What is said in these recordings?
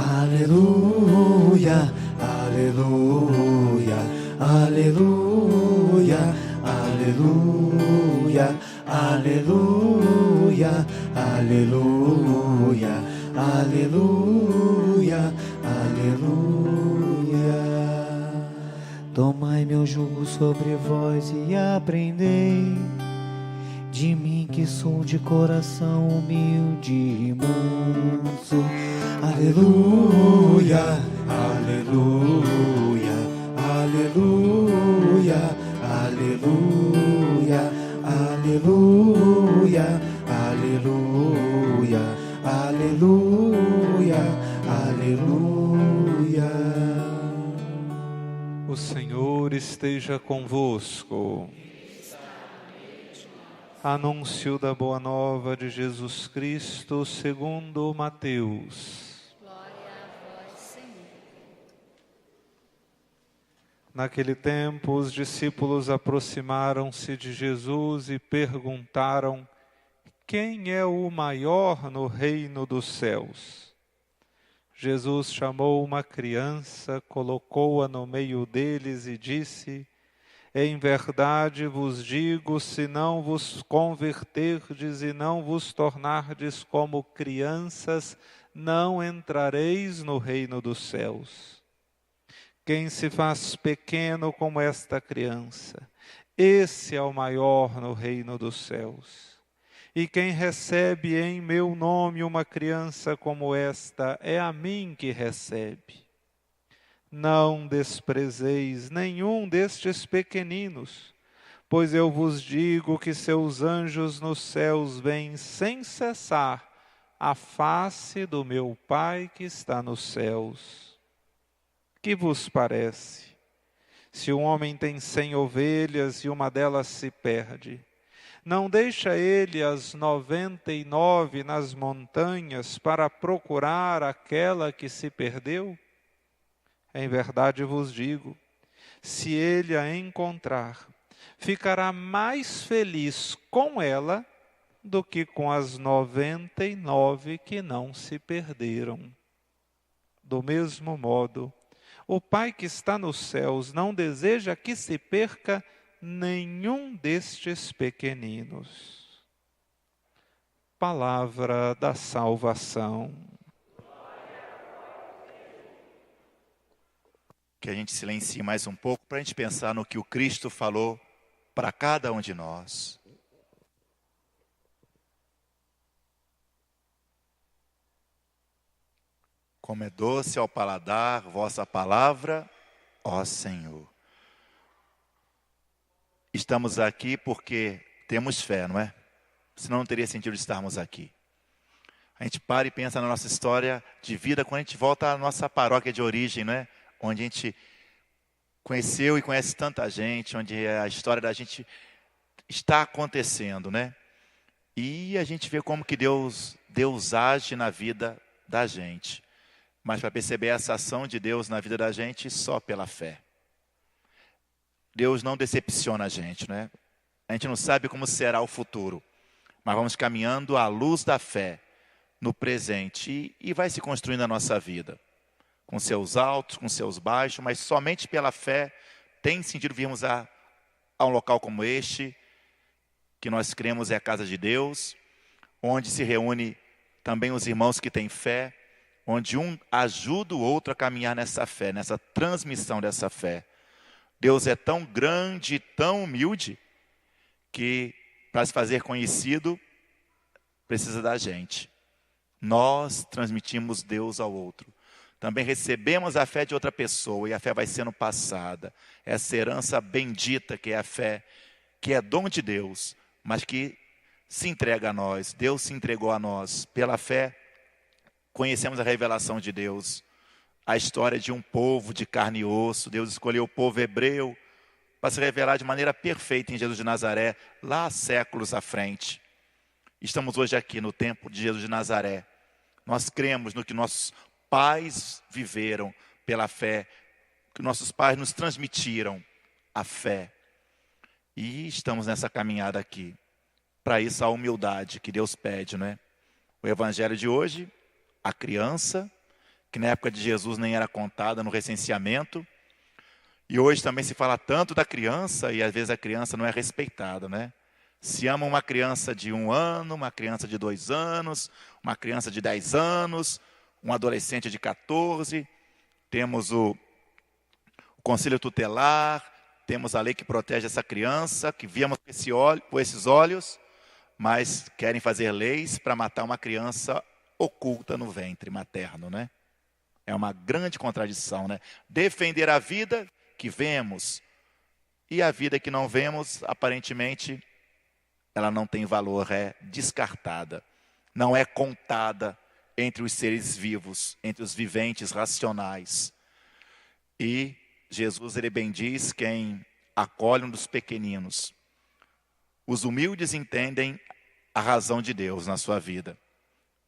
Aleluia, aleluia, aleluia, aleluia, aleluia, aleluia, aleluia, aleluia. Tomai meu jugo sobre vós e aprendei de mim, que sou de coração humilde e manso. Aleluia, aleluia, aleluia, aleluia, aleluia, aleluia, aleluia, aleluia. O Senhor esteja convosco. Anúncio da Boa Nova de Jesus Cristo segundo Mateus. Glória a vós, Senhor. Naquele tempo, os discípulos aproximaram-se de Jesus e perguntaram: quem é o maior no reino dos céus? Jesus chamou uma criança, colocou-a no meio deles e disse: em verdade vos digo, se não vos converterdes e não vos tornardes como crianças, não entrareis no reino dos céus. Quem se faz pequeno como esta criança, esse é o maior no reino dos céus. E quem recebe em meu nome uma criança como esta, é a mim que recebe. Não desprezeis nenhum destes pequeninos, pois eu vos digo que seus anjos nos céus veem sem cessar a face do meu Pai que está nos céus. Que vos parece? Se um homem tem 100 ovelhas e uma delas se perde, não deixa ele as 99 nas montanhas para procurar aquela que se perdeu? Em verdade vos digo, se ele a encontrar, ficará mais feliz com ela do que com as 99 que não se perderam. Do mesmo modo, o Pai que está nos céus não deseja que se perca nenhum destes pequeninos. Palavra da salvação. Que a gente silencie mais um pouco para a gente pensar no que o Cristo falou para cada um de nós. Como é doce ao paladar vossa palavra, ó Senhor. Estamos aqui porque temos fé, não é? Senão não teria sentido estarmos aqui. A gente para e pensa na nossa história de vida quando a gente volta à nossa paróquia de origem, não é? Onde a gente conheceu e conhece tanta gente, onde a história da gente está acontecendo, né? E a gente vê como que Deus age na vida da gente. Mas para perceber essa ação de Deus na vida da gente, só pela fé. Deus não decepciona a gente, né? A gente não sabe como será o futuro, mas vamos caminhando à luz da fé no presente e vai se construindo a nossa vida. Com seus altos, com seus baixos, mas somente pela fé tem sentido virmos a um local como este, que nós cremos é a casa de Deus, onde se reúne também os irmãos que têm fé, onde um ajuda o outro a caminhar nessa fé, nessa transmissão dessa fé. Deus é tão grande, tão humilde, que para se fazer conhecido, precisa da gente. Nós transmitimos Deus ao outro. Também recebemos a fé de outra pessoa e a fé vai sendo passada. Essa herança bendita que é a fé, que é dom de Deus, mas que se entrega a nós. Deus se entregou a nós. Pela fé, conhecemos a revelação de Deus. A história de um povo de carne e osso. Deus escolheu o povo hebreu para se revelar de maneira perfeita em Jesus de Nazaré, lá há séculos à frente. Estamos hoje aqui no tempo de Jesus de Nazaré. Nós cremos no que nossos pais viveram pela fé, que nossos pais nos transmitiram a fé. E estamos nessa caminhada aqui. Para isso a humildade que Deus pede, né? O evangelho de hoje, a criança que na época de Jesus nem era contada no recenseamento. E hoje também se fala tanto da criança e às vezes a criança não é respeitada, né? Se ama uma criança de 1 ano, uma criança de 2 anos, uma criança de 10 anos, um adolescente de 14. Temos o conselho tutelar, temos a lei que protege essa criança, que víamos com esses olhos, mas querem fazer leis para matar uma criança oculta no ventre materno, né? É uma grande contradição, né? Defender a vida que vemos e a vida que não vemos, aparentemente, ela não tem valor, é descartada. Não é contada entre os seres vivos, entre os viventes racionais. E Jesus, ele bem diz, quem acolhe um dos pequeninos. Os humildes entendem a razão de Deus na sua vida.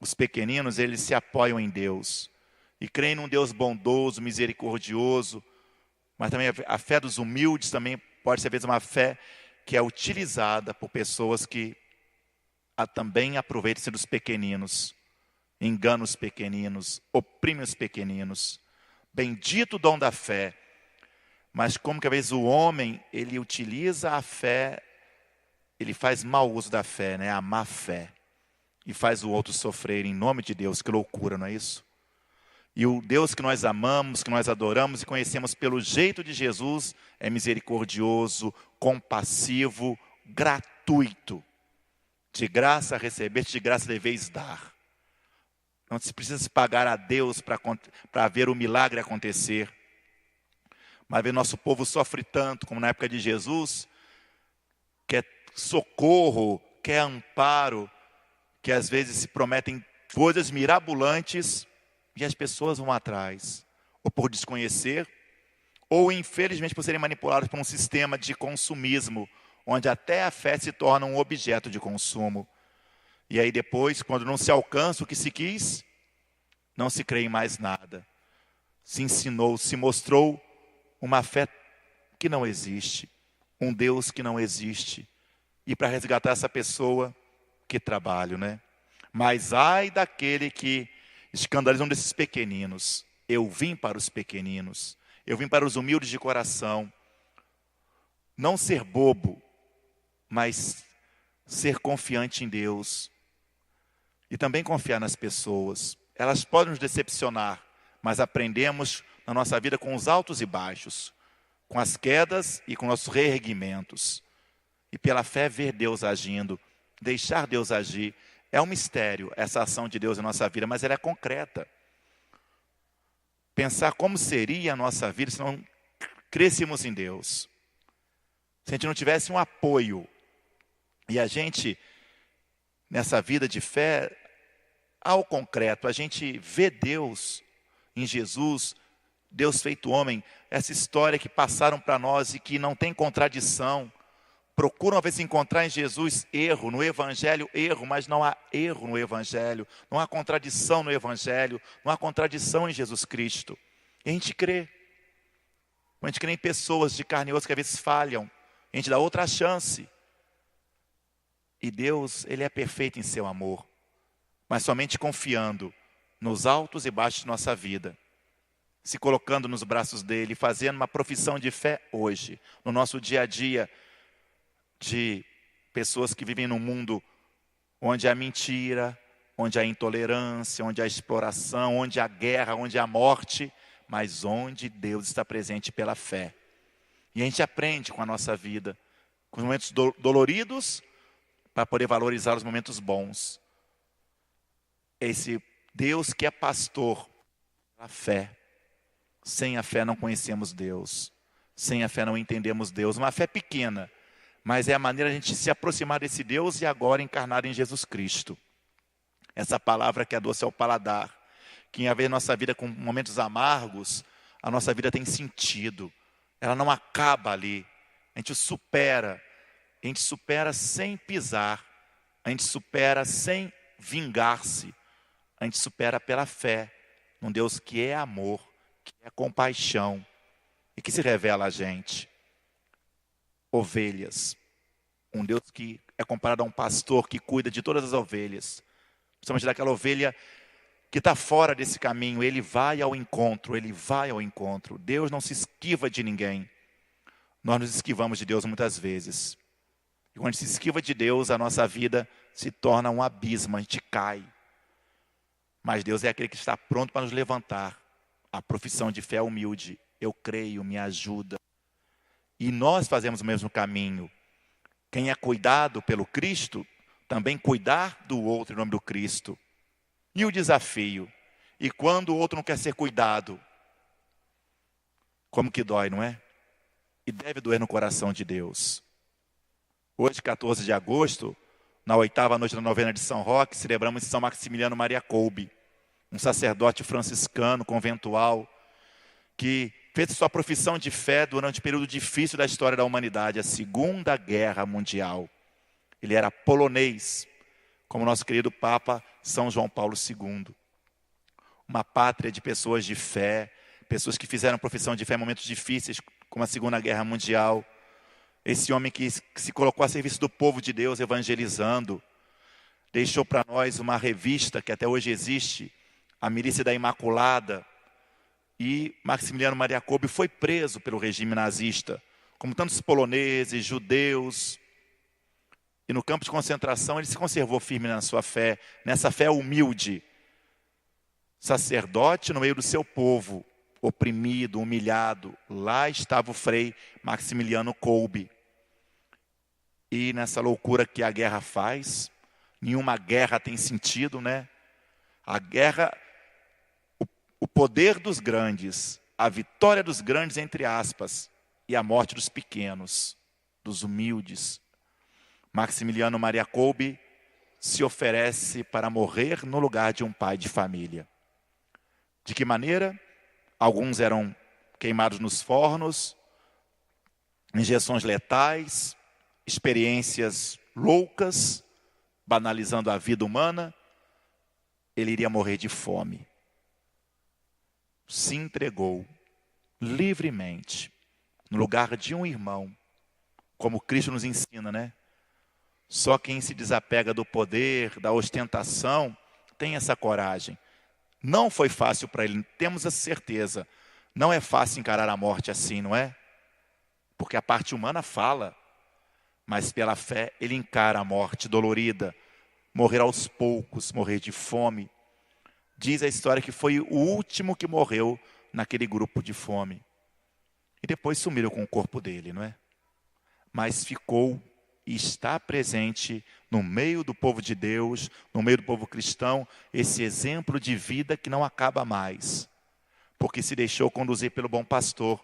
Os pequeninos, eles se apoiam em Deus e creem num Deus bondoso, misericordioso, mas também a fé dos humildes também pode ser, às vezes, uma fé que é utilizada por pessoas que também aproveitam-se dos pequeninos, enganam os pequeninos, oprimem os pequeninos. Bendito o dom da fé, mas como que às vezes o homem, ele utiliza a fé, ele faz mau uso da fé, né? A má fé, e faz o outro sofrer em nome de Deus. Que loucura, não é isso? E o Deus que nós amamos, que nós adoramos e conhecemos pelo jeito de Jesus, é misericordioso, compassivo, gratuito. De graça recebeste, de graça deveis dar. Não se precisa se pagar a Deus para ver o milagre acontecer. Mas ver nosso povo sofre tanto, como na época de Jesus, quer socorro, quer amparo, que às vezes se prometem coisas mirabolantes, e as pessoas vão atrás, ou por desconhecer, ou infelizmente por serem manipuladas por um sistema de consumismo, onde até a fé se torna um objeto de consumo. E aí depois, quando não se alcança o que se quis, não se crê em mais nada. Se ensinou, se mostrou uma fé que não existe, um Deus que não existe. E para resgatar essa pessoa, que trabalho, né? Mas ai daquele que escandaliza um desses pequeninos. Eu vim para os pequeninos, eu vim para os humildes de coração. Não ser bobo, mas ser confiante em Deus. E também confiar nas pessoas. Elas podem nos decepcionar, mas aprendemos na nossa vida com os altos e baixos, com as quedas e com nossos reerguimentos. E pela fé ver Deus agindo, deixar Deus agir. É um mistério essa ação de Deus na nossa vida, mas ela é concreta. Pensar como seria a nossa vida se não crescêssemos em Deus. Se a gente não tivesse um apoio. E a gente, nessa vida de fé, ao concreto, a gente vê Deus em Jesus, Deus feito homem, essa história que passaram para nós e que não tem contradição. Procuram, às vezes, encontrar em Jesus erro, no Evangelho erro, mas não há erro no Evangelho, não há contradição no Evangelho, não há contradição em Jesus Cristo. E a gente crê. A gente crê em pessoas de carne e osso que às vezes falham, a gente dá outra chance. E Deus, Ele é perfeito em seu amor, mas somente confiando nos altos e baixos de nossa vida, se colocando nos braços dEle, fazendo uma profissão de fé hoje, no nosso dia a dia, de pessoas que vivem num mundo onde há mentira, onde há intolerância, onde há exploração, onde há guerra, onde há morte, mas onde Deus está presente pela fé. E a gente aprende com a nossa vida, com os momentos doloridos, para poder valorizar os momentos bons. Esse Deus que é pastor, a fé. Sem a fé não conhecemos Deus. Sem a fé não entendemos Deus. Uma fé pequena, mas é a maneira de a gente se aproximar desse Deus e agora encarnar em Jesus Cristo. Essa palavra que é doce ao paladar, que em haver nossa vida com momentos amargos, a nossa vida tem sentido. Ela não acaba ali. A gente supera sem pisar. A gente supera sem vingar-se. A gente supera pela fé num Deus que é amor, que é compaixão e que se revela a gente. Ovelhas. Um Deus que é comparado a um pastor que cuida de todas as ovelhas. Principalmente daquela ovelha que está fora desse caminho, ele vai ao encontro, ele vai ao encontro. Deus não se esquiva de ninguém. Nós nos esquivamos de Deus muitas vezes. E quando a gente se esquiva de Deus, a nossa vida se torna um abismo, a gente cai. Mas Deus é aquele que está pronto para nos levantar. A profissão de fé humilde. Eu creio, me ajuda. E nós fazemos o mesmo caminho. Quem é cuidado pelo Cristo, também cuidar do outro em nome do Cristo. E o desafio? E quando o outro não quer ser cuidado? Como que dói, não é? E deve doer no coração de Deus. Hoje, 14 de agosto, na 8ª noite da novena de São Roque, celebramos São Maximiliano Maria Kolbe, um sacerdote franciscano, conventual, que fez sua profissão de fé durante um período difícil da história da humanidade, a Segunda Guerra Mundial. Ele era polonês, como nosso querido Papa São João Paulo II. Uma pátria de pessoas de fé, pessoas que fizeram profissão de fé em momentos difíceis, como a Segunda Guerra Mundial. Esse homem que se colocou a serviço do povo de Deus, evangelizando, deixou para nós uma revista que até hoje existe, a Milícia da Imaculada. E Maximiliano Maria Kolbe foi preso pelo regime nazista, como tantos poloneses, judeus. E no campo de concentração ele se conservou firme na sua fé, nessa fé humilde. Sacerdote no meio do seu povo, oprimido, humilhado. Lá estava o frei Maximiliano Kolbe. E nessa loucura que a guerra faz, nenhuma guerra tem sentido, né? A guerra, o poder dos grandes, a vitória dos grandes, entre aspas, e a morte dos pequenos, dos humildes. Maximiliano Maria Kolbe se oferece para morrer no lugar de um pai de família. De que maneira? Alguns eram queimados nos fornos, injeções letais, experiências loucas, banalizando a vida humana. Ele iria morrer de fome. Se entregou livremente no lugar de um irmão, como Cristo nos ensina, né? Só quem se desapega do poder, da ostentação, tem essa coragem. Não foi fácil para ele, temos a certeza. Não é fácil encarar a morte assim, não é? Porque a parte humana fala, mas pela fé ele encara a morte dolorida, morrer aos poucos, morrer de fome. Diz a história que foi o último que morreu naquele grupo de fome. E depois sumiram com o corpo dele, não é? Mas ficou e está presente no meio do povo de Deus, no meio do povo cristão, esse exemplo de vida que não acaba mais. Porque se deixou conduzir pelo bom pastor.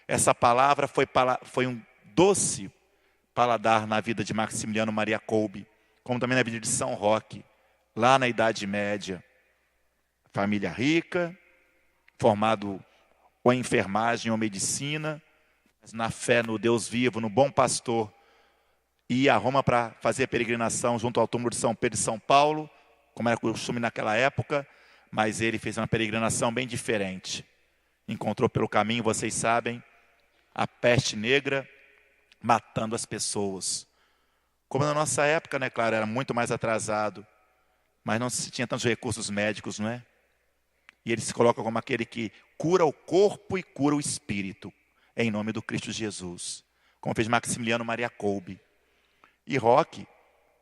Essa palavra foi um doce paladar na vida de Maximiliano Maria Kolbe, como também na vida de São Roque, lá na Idade Média. Família rica, formado ou em enfermagem ou medicina, mas na fé no Deus vivo, no bom pastor. Ia a Roma para fazer a peregrinação junto ao túmulo de São Pedro e São Paulo, como era costume naquela época, mas ele fez uma peregrinação bem diferente. Encontrou pelo caminho, vocês sabem, a peste negra matando as pessoas. Como na nossa época, né, claro, era muito mais atrasado, mas não se tinha tantos recursos médicos, não é? E ele se coloca como aquele que cura o corpo e cura o espírito, em nome do Cristo Jesus, como fez Maximiliano Maria Kolbe. E Roque,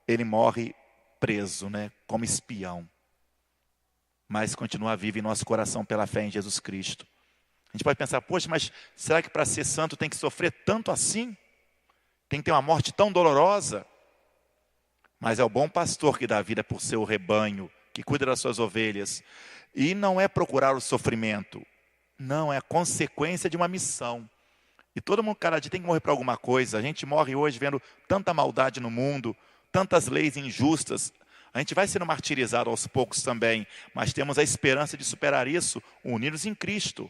ele morre preso, né, como espião, mas continua vivo em nosso coração pela fé em Jesus Cristo. A gente pode pensar, poxa, mas será que para ser santo tem que sofrer tanto assim? Tem que ter uma morte tão dolorosa? Mas é o bom pastor que dá vida por seu rebanho, que cuida das suas ovelhas. E não é procurar o sofrimento, não, é a consequência de uma missão. E todo mundo, cada dia, tem que morrer para alguma coisa. A gente morre hoje vendo tanta maldade no mundo, tantas leis injustas. A gente vai sendo martirizado aos poucos também, mas temos a esperança de superar isso, unidos em Cristo,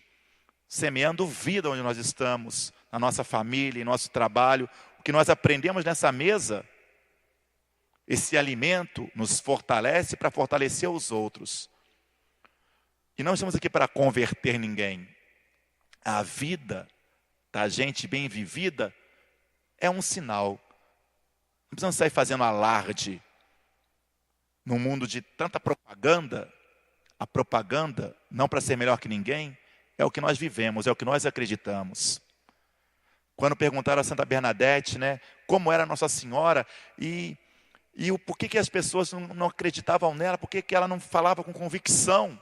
semeando vida onde nós estamos, na nossa família, em nosso trabalho. O que nós aprendemos nessa mesa, esse alimento nos fortalece para fortalecer os outros. E não estamos aqui para converter ninguém. A vida da gente bem vivida é um sinal. Não precisamos sair fazendo alarde. Num mundo de tanta propaganda, a propaganda, não para ser melhor que ninguém, é o que nós vivemos, é o que nós acreditamos. Quando perguntaram a Santa Bernadette, né, como era Nossa Senhora e por que as pessoas não acreditavam nela, por que ela não falava com convicção?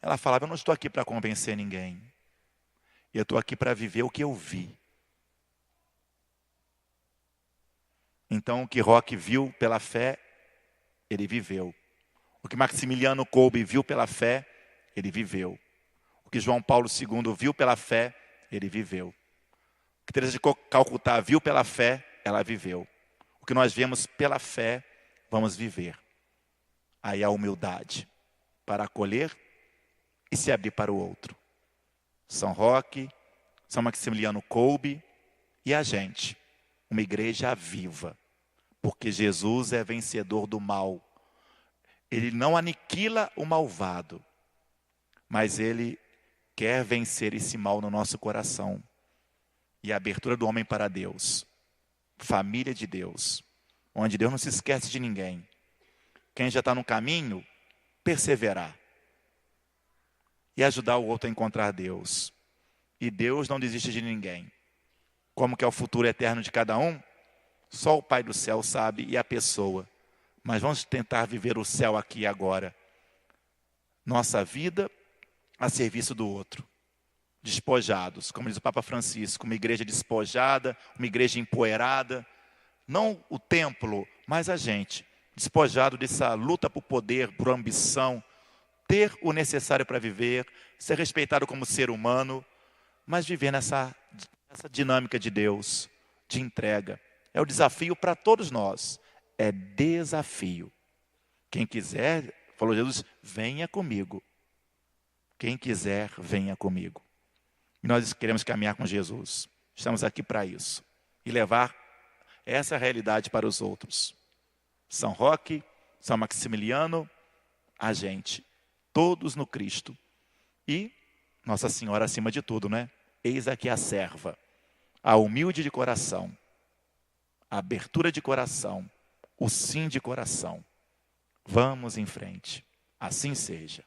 Ela falava, eu não estou aqui para convencer ninguém. Eu estou aqui para viver o que eu vi. Então, o que Roque viu pela fé, ele viveu. O que Maximiliano Kolbe viu pela fé, ele viveu. O que João Paulo II viu pela fé, ele viveu. O que Teresa de Calcutá viu pela fé, ela viveu. O que nós vemos pela fé, vamos viver. Aí a humildade para acolher e se abrir para o outro. São Roque, São Maximiliano Kolbe e a gente, uma igreja viva, porque Jesus é vencedor do mal. Ele não aniquila o malvado, mas ele quer vencer esse mal no nosso coração. E a abertura do homem para Deus, família de Deus, onde Deus não se esquece de ninguém. Quem já está no caminho, perseverar. E ajudar o outro a encontrar Deus. E Deus não desiste de ninguém. Como que é o futuro eterno de cada um? Só o Pai do céu sabe e a pessoa. Mas vamos tentar viver o céu aqui e agora. Nossa vida a serviço do outro. Despojados, como diz o Papa Francisco, uma igreja despojada, uma igreja empoeirada. Não o templo, mas a gente. Despojado dessa luta por poder, por ambição, ter o necessário para viver, ser respeitado como ser humano, mas viver nessa dinâmica de Deus, de entrega. É o desafio para todos nós. É desafio. Quem quiser, falou Jesus, venha comigo. Quem quiser, venha comigo. E nós queremos caminhar com Jesus. Estamos aqui para isso. E levar essa realidade para os outros. São Roque, São Maximiliano, a gente. Todos no Cristo. E Nossa Senhora acima de tudo, né? Eis aqui a serva. A humilde de coração. A abertura de coração. O sim de coração. Vamos em frente. Assim seja.